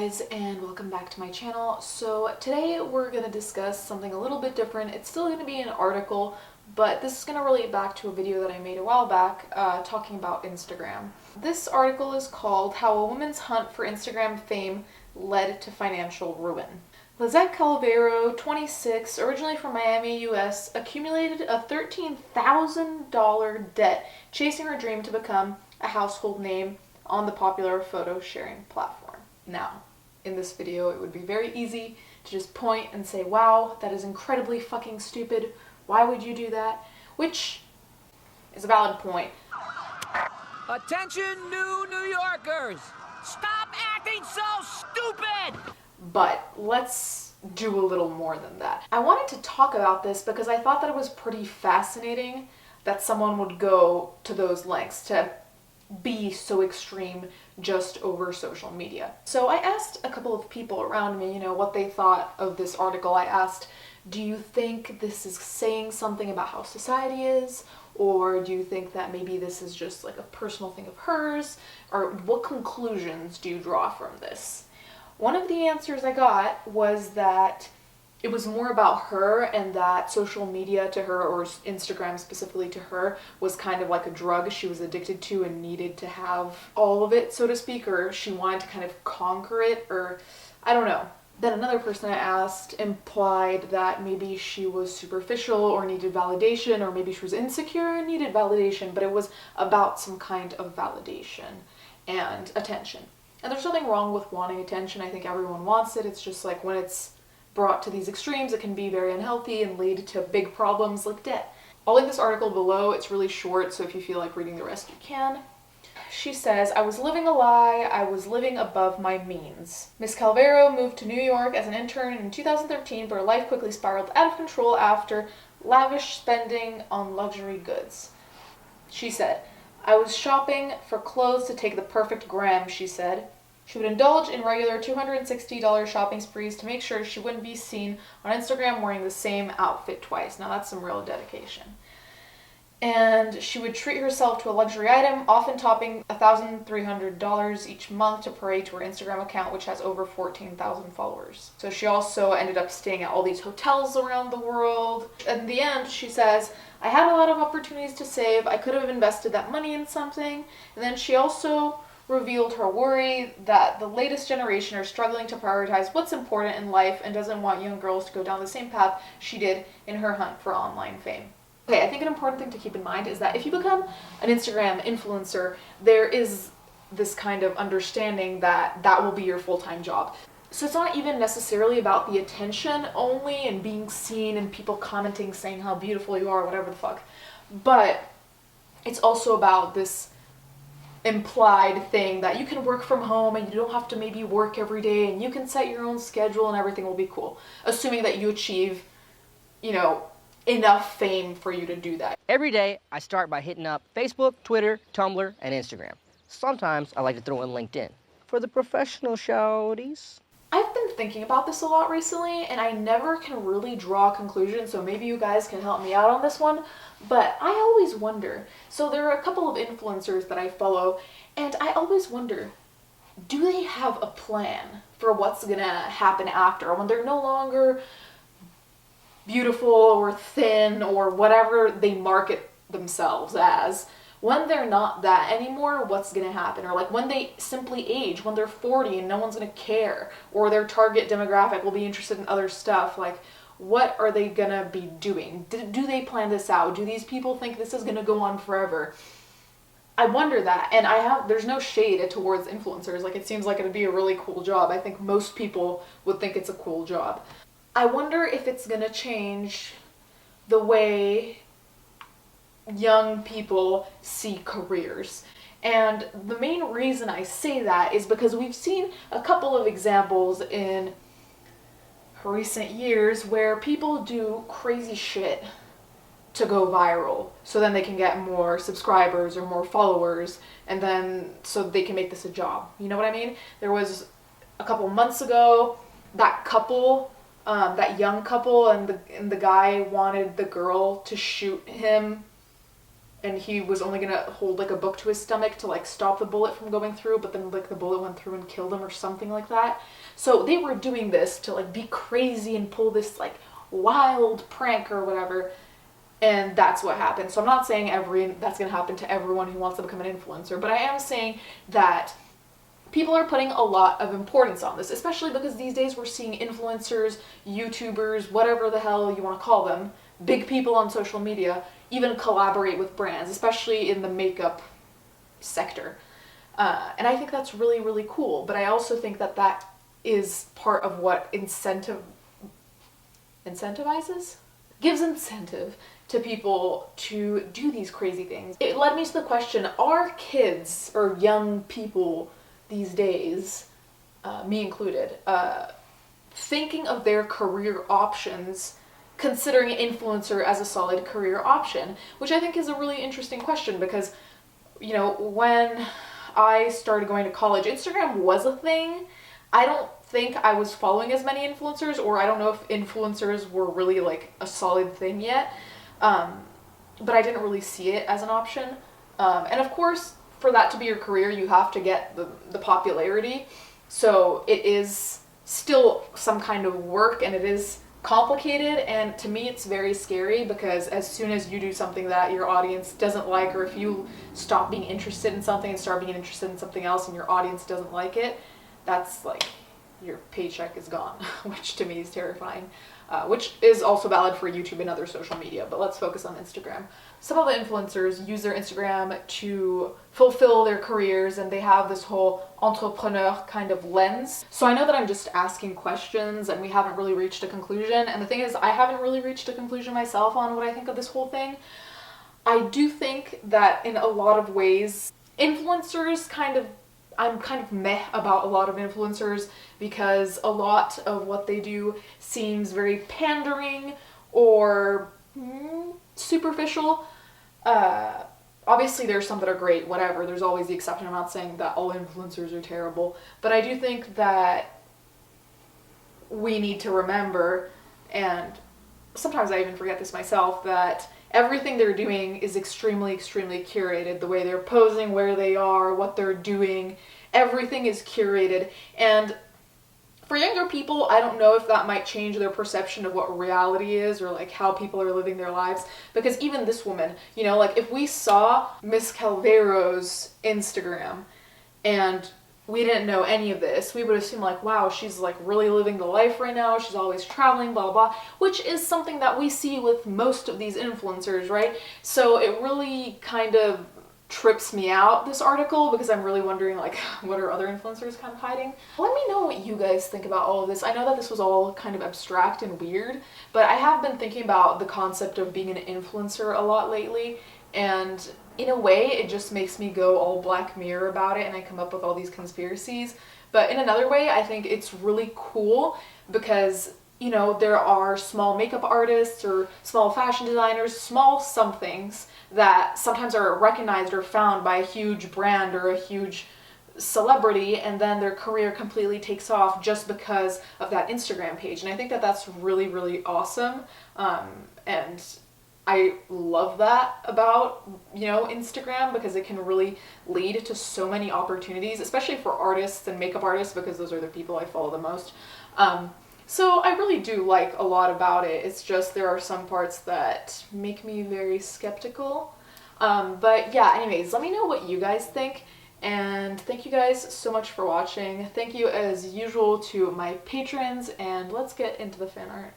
guys, and welcome back to my channel. So today we're going to discuss something a little bit different. It's still going to be an article, but this is going to relate back to a video that I made a while back talking about Instagram. This article is called How a Woman's Hunt for Instagram Fame Led to Financial Ruin. Lizette Calvero, 26, originally from Miami, US, accumulated a $13,000 debt chasing her dream to become a household name on the popular photo sharing platform. Now, in this video, it would be very easy to just point and say, wow, that is incredibly fucking stupid. Why would you do that? Which is a valid point. Attention, new New Yorkers! Stop acting so stupid! But let's do a little more than that. I wanted to talk about this because I thought that it was pretty fascinating that someone would go to those lengths to be so extreme just over social media. So I asked a couple of people around me, what they thought of this article. I asked, do you think this is saying something about how society is? Or do you think that maybe this is just like a personal thing of hers? Or what conclusions do you draw from this? One of the answers I got was that it was more about her, and that social media to her, or Instagram specifically to her, was kind of like a drug she was addicted to and needed to have all of it, so to speak, or she wanted to kind of conquer it, or I don't know. Then another person I asked implied that maybe she was superficial or needed validation, or maybe she was insecure and needed validation, but it was about some kind of validation and attention. And there's nothing wrong with wanting attention. I think everyone wants it. It's just like when it's brought to these extremes, it can be very unhealthy and lead to big problems like debt. I'll link this article below. It's really short, so if you feel like reading the rest, you can. She says, I was living a lie. I was living above my means. Miss Calvero moved to New York as an intern in 2013, but her life quickly spiraled out of control after lavish spending on luxury goods. She said, I was shopping for clothes to take the perfect gram, she said. She would indulge in regular $260 shopping sprees to make sure she wouldn't be seen on Instagram wearing the same outfit twice. Now that's some real dedication. And she would treat herself to a luxury item, often topping $1,300 each month to parade to her Instagram account, which has over 14,000 followers. So she also ended up staying at all these hotels around the world. In the end, she says, I had a lot of opportunities to save. I could have invested that money in something. And then she also revealed her worry that the latest generation are struggling to prioritize what's important in life and doesn't want young girls to go down the same path she did in her hunt for online fame. Okay, I think an important thing to keep in mind is that if you become an Instagram influencer, there is this kind of understanding that that will be your full-time job. So it's not even necessarily about the attention only and being seen and people commenting saying how beautiful you are, whatever the fuck. But it's also about this implied thing that you can work from home and you don't have to maybe work every day and you can set your own schedule and everything will be cool. Assuming that you achieve, enough fame for you to do that. Every day, I start by hitting up Facebook, Twitter, Tumblr, and Instagram. Sometimes I like to throw in LinkedIn for the professional shouties. I've been thinking about this a lot recently, and I never can really draw a conclusion, so maybe you guys can help me out on this one. But I always wonder, so there are a couple of influencers that I follow, and I always wonder, do they have a plan for what's gonna happen after, when they're no longer beautiful or thin or whatever they market themselves as? When they're not that anymore, what's gonna happen? Or like when they simply age, when they're 40 and no one's gonna care, or their target demographic will be interested in other stuff, like what are they gonna be doing? Do they plan this out? Do these people think this is gonna go on forever? I wonder that, and there's no shade towards influencers. Like, it seems like it'd be a really cool job. I think most people would think it's a cool job. I wonder if it's gonna change the way young people see careers. And the main reason I say that is because we've seen a couple of examples in recent years where people do crazy shit to go viral so then they can get more subscribers or more followers, and then so they can make this a job. You know what I mean? There was a couple months ago that couple, that young couple, and the guy wanted the girl to shoot him and he was only gonna hold like a book to his stomach to like stop the bullet from going through, but then like the bullet went through and killed him or something like that. So they were doing this to like be crazy and pull this like wild prank or whatever, and that's what happened. So I'm not saying that's gonna happen to everyone who wants to become an influencer, but I am saying that people are putting a lot of importance on this, especially because these days we're seeing influencers, YouTubers, whatever the hell you want to call them, big people on social media, even collaborate with brands, especially in the makeup sector. And I think that's really, really cool. But I also think that that is part of what incentivizes? Gives incentive to people to do these crazy things. It led me to the question, are kids or young people these days, me included, thinking of their career options, considering influencer as a solid career option? Which I think is a really interesting question because, you know, when I started going to college, Instagram was a thing. I don't think I was following as many influencers, or I don't know if influencers were really like a solid thing yet. But I didn't really see it as an option. And of course, for that to be your career, you have to get the popularity. So it is still some kind of work, and it is complicated, and to me it's very scary because as soon as you do something that your audience doesn't like, or if you stop being interested in something and start being interested in something else and your audience doesn't like it, that's like your paycheck is gone, which to me is terrifying. Which is also valid for YouTube and other social media, but let's focus on Instagram. Some of the influencers use their Instagram to fulfill their careers, and they have this whole entrepreneur kind of lens. So I know that I'm just asking questions and we haven't really reached a conclusion, and the thing is, I haven't really reached a conclusion myself on what I think of this whole thing. I do think that in a lot of ways, influencers I'm kind of meh about a lot of influencers because a lot of what they do seems very pandering or superficial. Obviously there's some that are great, whatever, there's always the exception. I'm not saying that all influencers are terrible, but I do think that we need to remember, and sometimes I even forget this myself, that everything they're doing is extremely, extremely curated. The way they're posing, where they are, what they're doing, everything is curated. And for younger people, I don't know if that might change their perception of what reality is, or like how people are living their lives. Because even this woman, you know, like if we saw Miss Calvero's Instagram and we didn't know any of this, we would assume like, wow, she's like really living the life right now, she's always traveling, blah, blah, blah, which is something that we see with most of these influencers, right? So it really kind of trips me out, this article, because I'm really wondering like, what are other influencers kind of hiding? Let me know what you guys think about all of this. I know that this was all kind of abstract and weird, but I have been thinking about the concept of being an influencer a lot lately, and in a way, it just makes me go all Black Mirror about it, and I come up with all these conspiracies. But in another way, I think it's really cool because, you know, there are small makeup artists or small fashion designers, small somethings that sometimes are recognized or found by a huge brand or a huge celebrity, and then their career completely takes off just because of that Instagram page. And I think that that's really, really awesome. And I love that about, you know, Instagram, because it can really lead to so many opportunities, especially for artists and makeup artists, because those are the people I follow the most. So I really do like a lot about it. It's just there are some parts that make me very skeptical. But yeah, anyways, let me know what you guys think. And thank you guys so much for watching. Thank you as usual to my patrons, and let's get into the fan art.